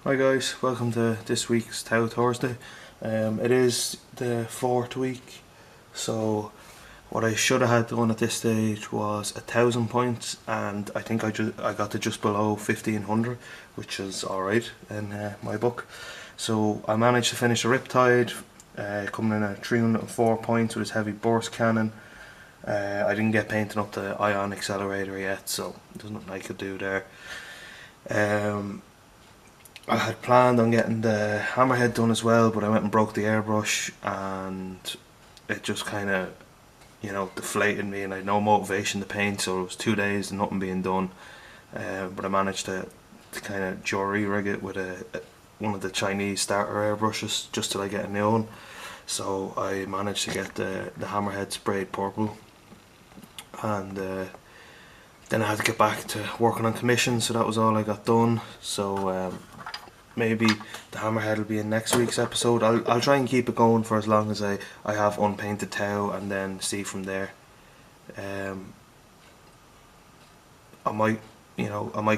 Hi guys, welcome to this week's Tau Thursday. It is the 4th week, so what I should have had done at this stage was 1,000 points, and I think I got to just below 1,500, which is alright in my book. So I managed to finish a Riptide, coming in at 304 points with his heavy burst cannon. I didn't get painting up the ion accelerator yet, so there's nothing I could do there. I had planned on getting the hammerhead done as well, but I went and broke the airbrush and it just kind of, deflated me, and I had no motivation to paint, so it was 2 days and nothing being done. But I managed to kind of jury rig it with one of the Chinese starter airbrushes just till I get a new one. So I managed to get the hammerhead sprayed purple, and then I had to get back to working on commissions, so that was all I got done. So maybe the hammerhead will be in next week's episode. I'll try and keep it going for as long as I have unpainted Tau, and then see from there. I might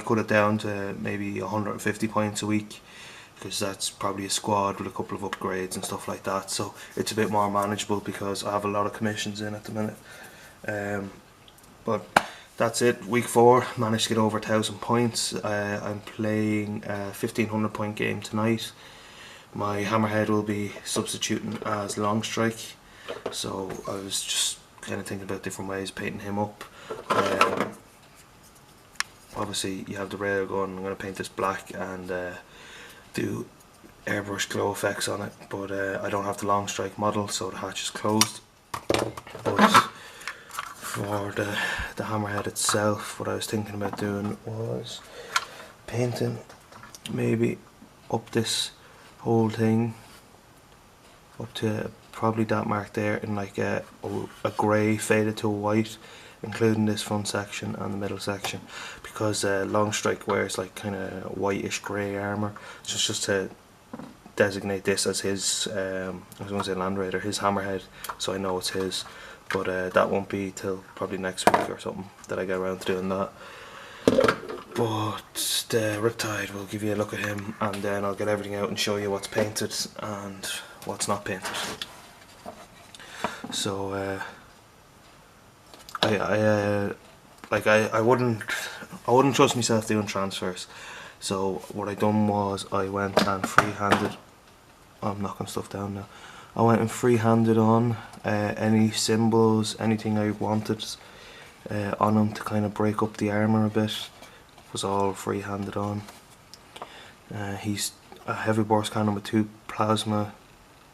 cut it down to maybe 150 points a week, because that's probably a squad with a couple of upgrades and stuff like that, so it's a bit more manageable because I have a lot of commissions in at the minute. But that's it. Week 4, managed to get over 1,000 points. I'm playing a 1,500 point game tonight. My hammerhead will be substituting as long strike, so I was just kind of thinking about different ways of painting him up. Obviously you have the railgun. I'm going to paint this black and do airbrush glow effects on it, but I don't have the long strike model, so the hatch is closed. But for the hammerhead itself, what I was thinking about doing was painting maybe up this whole thing up to probably that mark there in like a grey faded to a white, including this front section and the middle section, because long strike wears like kind of whitish grey armour, just to designate this as his I was going to say Land Raider, his hammerhead, so I know it's his. But that won't be till probably next week or something that I get around to doing that. But the Riptide will give you a look at him, and then I'll get everything out and show you what's painted and what's not painted. So I wouldn't trust myself doing transfers. So what I done was I went and free-handed. I'm knocking stuff down now. I went and free-handed on any symbols, anything I wanted on him to kind of break up the armour a bit. Was all free-handed on. He's a heavy burst cannon with 2 plasma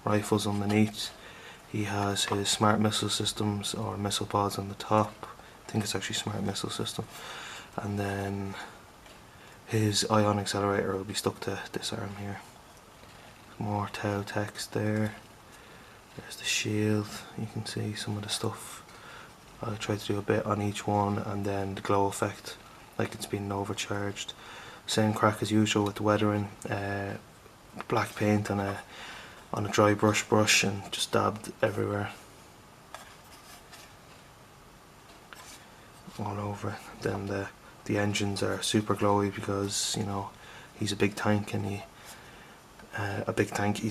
rifles underneath. He has his smart missile systems, or missile pods, on the top. I think it's actually smart missile system. And then his ion accelerator will be stuck to this arm here. More Tau text there. There's the shield. You can see some of the stuff. I'll try to do a bit on each one, and then the glow effect, like it's been overcharged. Same crack as usual with the weathering. Black paint on a dry brush and just dabbed everywhere, all over it. Then the engines are super glowy because he's a big tank, and he's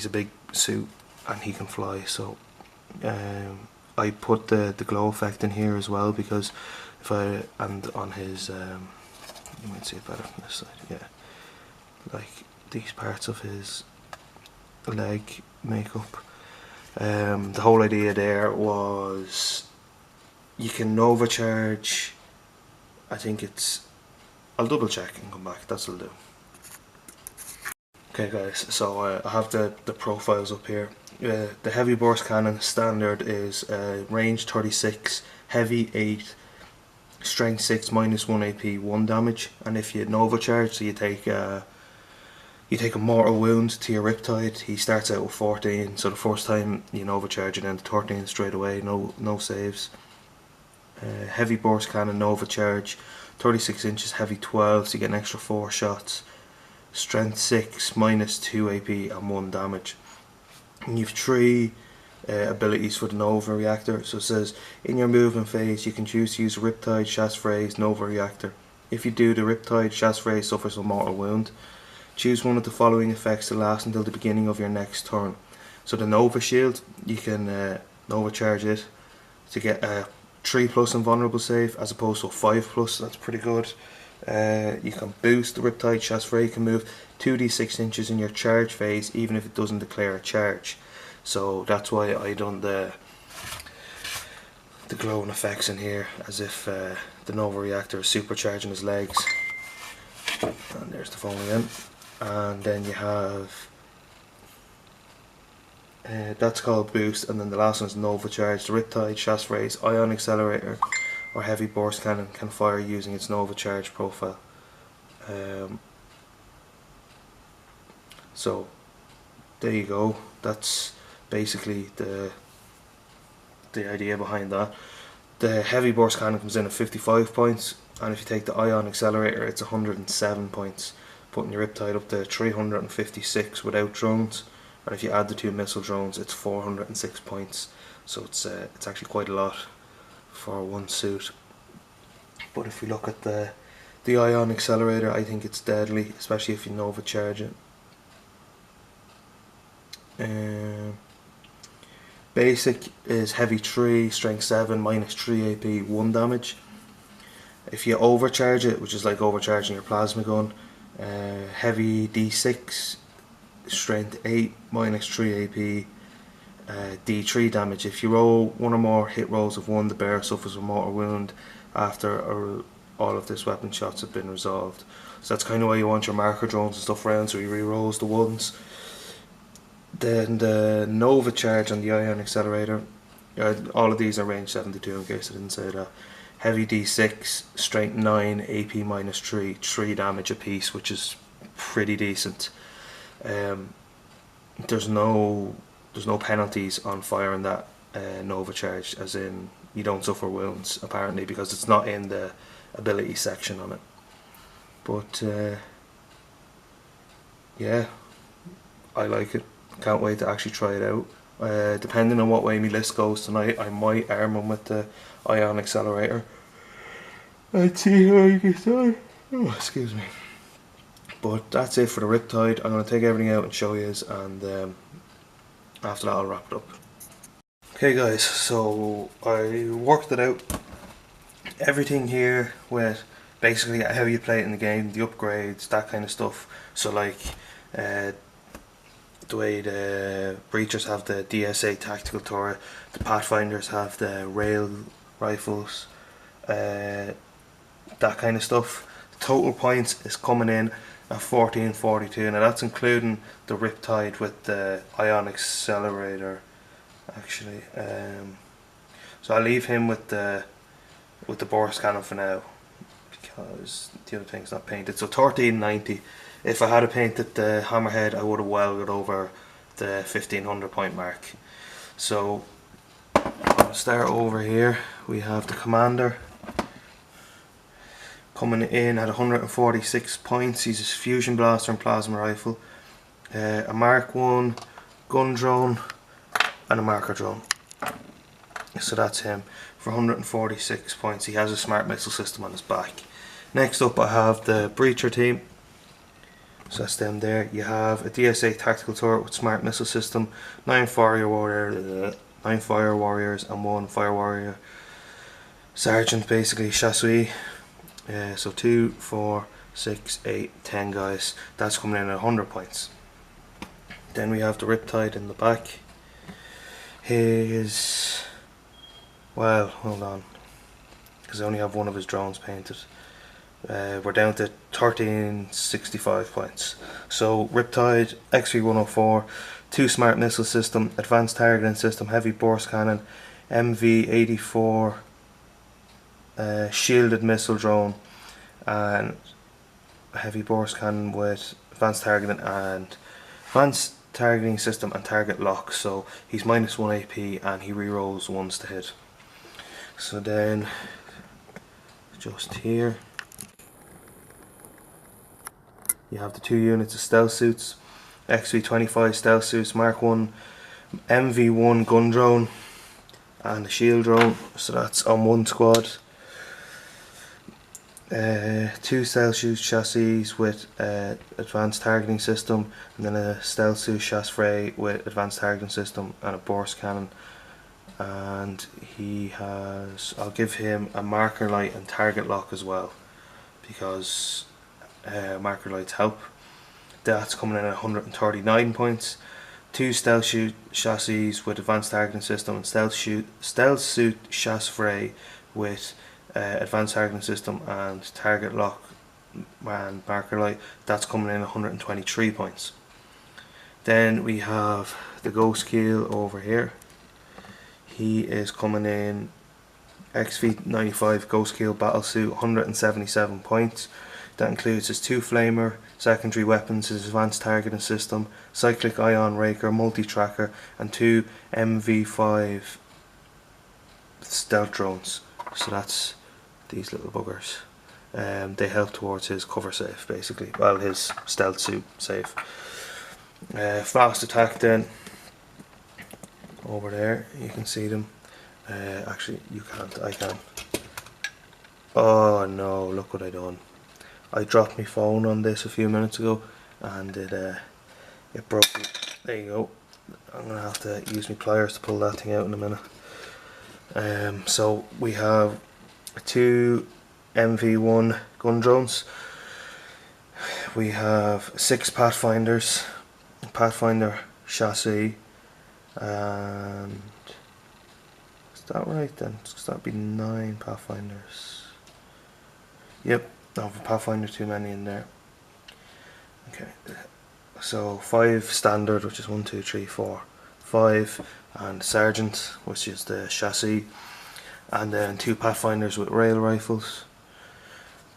a big suit, and he can fly. So I put the glow effect in here as well, because and on his you might see it better from this side, yeah, like these parts of his leg makeup. The whole idea there was you can overcharge. I think I'll double check and come back, that's what I'll do. Okay guys, so I have the profiles up here. The heavy burst cannon standard is range 36, heavy 8, strength 6, -1 AP, 1 damage, and if you overcharge, so you take a mortal wound to your Riptide, he starts out with 14, so the first time you overcharge it, then to 13 straight away, no saves. Heavy burst cannon overcharge, 36 inches, heavy 12, so you get an extra 4 shots. Strength 6, -2 AP and 1 damage. And you've 3 abilities for the Nova Reactor. So it says, in your movement phase you can choose to use Riptide, Chasse Phrase, Nova Reactor. If you do, the Riptide, Chasse Phrase suffers a mortal wound. Choose one of the following effects to last until the beginning of your next turn. So the Nova Shield, you can Nova charge it to get a 3+ invulnerable save as opposed to a 5+. That's pretty good. You can boost the Riptide. Chasfray can move 2d6 inches in your charge phase even if it doesn't declare a charge. So that's why I done the glowing effects in here, as if the Nova Reactor is supercharging his legs. And there's the phone again. And then you have that's called boost, and then the last one's Nova Charge. The Riptide, Chasfray's Ion Accelerator or Heavy Burst Cannon can fire using its Nova Charge profile. So there you go. That's basically the idea behind that. The Heavy Burst Cannon comes in at 55 points, and if you take the Ion Accelerator it's 107 points, putting your Riptide up to 356 without drones. And if you add the 2 missile drones, it's 406 points. So it's actually quite a lot for one suit. But if we look at the Ion Accelerator, I think it's deadly, especially if you Nova charge it. Basic is heavy 3, strength 7, -3 AP, 1 damage. If you overcharge it, which is like overcharging your plasma gun, heavy D6, strength 8, -3 AP, D3 damage. If you roll 1 or more hit rolls of 1, the bearer suffers a mortal wound after all of this weapon shots have been resolved. So that's kind of why you want your marker drones and stuff around, so he re-rolls the ones. Then the Nova Charge on the Ion Accelerator, all of these are range 72 in case I didn't say that. Heavy D6, strength 9, AP -3, 3 damage apiece, which is pretty decent. There's no penalties on firing that Nova Charge, as in you don't suffer wounds apparently, because it's not in the ability section on it. But yeah, I like it. Can't wait to actually try it out. Depending on what way my list goes tonight, I might arm him with the Ion Accelerator and see how he gets on. Oh, excuse me. But that's it for the Riptide. I'm going to take everything out and show you, and after that I'll wrap it up. Okay guys, so I worked it out. Everything here with basically how you play it in the game, the upgrades, that kind of stuff. So like the way the Breachers have the DSA tactical turret, the Pathfinders have the rail rifles, that kind of stuff. The total points is coming in at 1442. Now that's including the Riptide with the Ion Accelerator actually. So I'll leave him with the burst cannon for now, because the other thing's not painted. So 1390. If I had painted the hammerhead, I would have well got over the 1500 point mark. So I'll start over here. We have the commander coming in at 146 points. He's a fusion blaster and plasma rifle, a Mark 1 gun drone and a marker drone. So that's him for 146 points. He has a smart missile system on his back. Next up I have the Breacher team. So that's them there. You have a DSA tactical turret with smart missile system, 9 fire warriors and 1 fire warrior sergeant, basically chasseur. So 2, 4, 6, 8, 10 guys. That's coming in at 100 points. Then we have the Riptide in the back. His, well, hold on, because I only have one of his drones painted. We're down to 1365 points. So Riptide, XV104, 2 smart missile system, advanced targeting system, heavy burst cannon, MV84, shielded missile drone, and heavy burst cannon with advanced targeting system and target lock. So he's -1 AP and he rerolls ones to hit. So then just here you have the 2 units of stealth suits, XV25 stealth suits, Mark 1 MV1 gun drone and a shield drone. So that's on one squad. 2 stealth shoot chassis with advanced targeting system, and then a stealth suit chassis with advanced targeting system and a burst cannon. And he has, I'll give him a marker light and target lock as well, because marker lights help. That's coming in at 139 points. 2 stealth shoot chassis with advanced targeting system and stealth suit chassis with advanced targeting system and target lock and marker light. That's coming in at 123 points. Then we have the Ghost Keel over here. He is coming in XV95 Ghost Keel Battlesuit, 177 points. That includes his 2 flamer, secondary weapons, his advanced targeting system, cyclic ion raker, multi-tracker, and 2 MV5 stealth drones. So that's these little buggers. They help towards his cover save, basically. Well, his stealth suit save. Fast attack then. Over there, you can see them. Actually, you can't. I can. Oh no! Look what I done. I dropped my phone on this a few minutes ago, and it broke. There you go. I'm gonna have to use my pliers to pull that thing out in a minute. So we have 2 MV1 gun drones. We have 6 Pathfinders, Pathfinder chassis, and is that right then? Because that'd be 9 Pathfinders. Yep, I have a Pathfinder too many in there. Okay, so 5 standard, which is 1, 2, 3, 4, 5, and Sergeant, which is the chassis, and then 2 Pathfinders with rail rifles.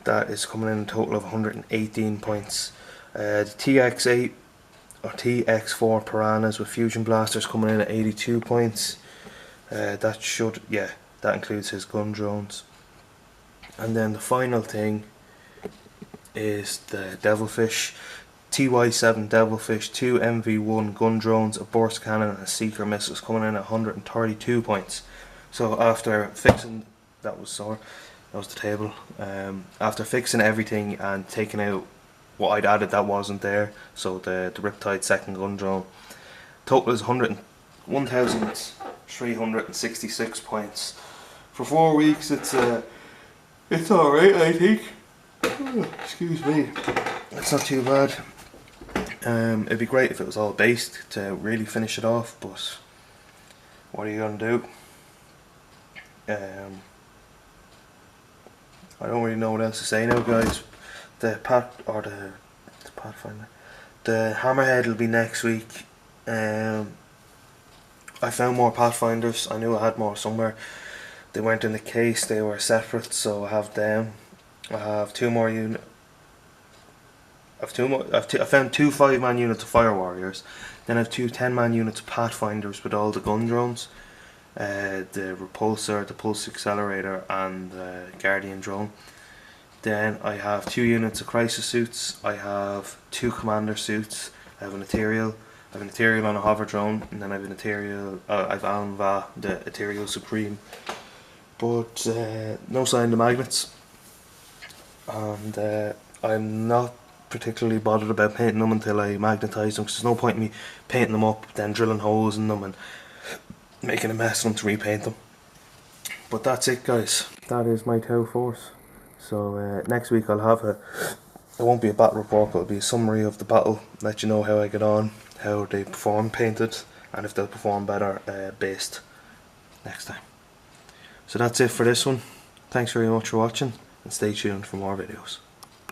That is coming in a total of 118 points. The TX8 or TX4 Piranhas with fusion blasters coming in at 82 points. That includes his gun drones. And then the final thing is the Devilfish, TY7 Devilfish, 2 MV1 gun drones, a burst cannon, and a seeker missiles coming in at 132 points. So after fixing, that was the table. After fixing everything and taking out what I'd added that wasn't there, so the Riptide second gun drone, total is 1,366 points. For 4 weeks, it's alright, I think. Oh, excuse me. It's not too bad. It'd be great if it was all based to really finish it off, but what are you gonna do? I don't really know what else to say now, guys. The Pathfinder, the Hammerhead will be next week. I found more Pathfinders. I knew I had more somewhere. They weren't in the case, they were separate, so I have them. I have 2 more units. I found 2 5-man units of Fire Warriors. Then I have 2 10-man units of Pathfinders with all the gun drones. The Repulsor, the Pulse Accelerator, and the Guardian drone. Then I have 2 units of Crisis suits. I have 2 Commander suits. I have an Ethereal. I have an Ethereal on a Hover drone, and then I have an Ethereal. I have Alan-Va, the Ethereal Supreme. But no sign of magnets. And I'm not particularly bothered about painting them until I magnetise them, because there's no point in me painting them up, then drilling holes in them and making a mess of them to repaint them. But that's it, guys. That is my Tau Force. So next week it won't be a battle report, but it'll be a summary of the battle, let you know how I get on, how they perform painted, and if they'll perform better based next time. So that's it for this one. Thanks very much for watching, and stay tuned for more videos.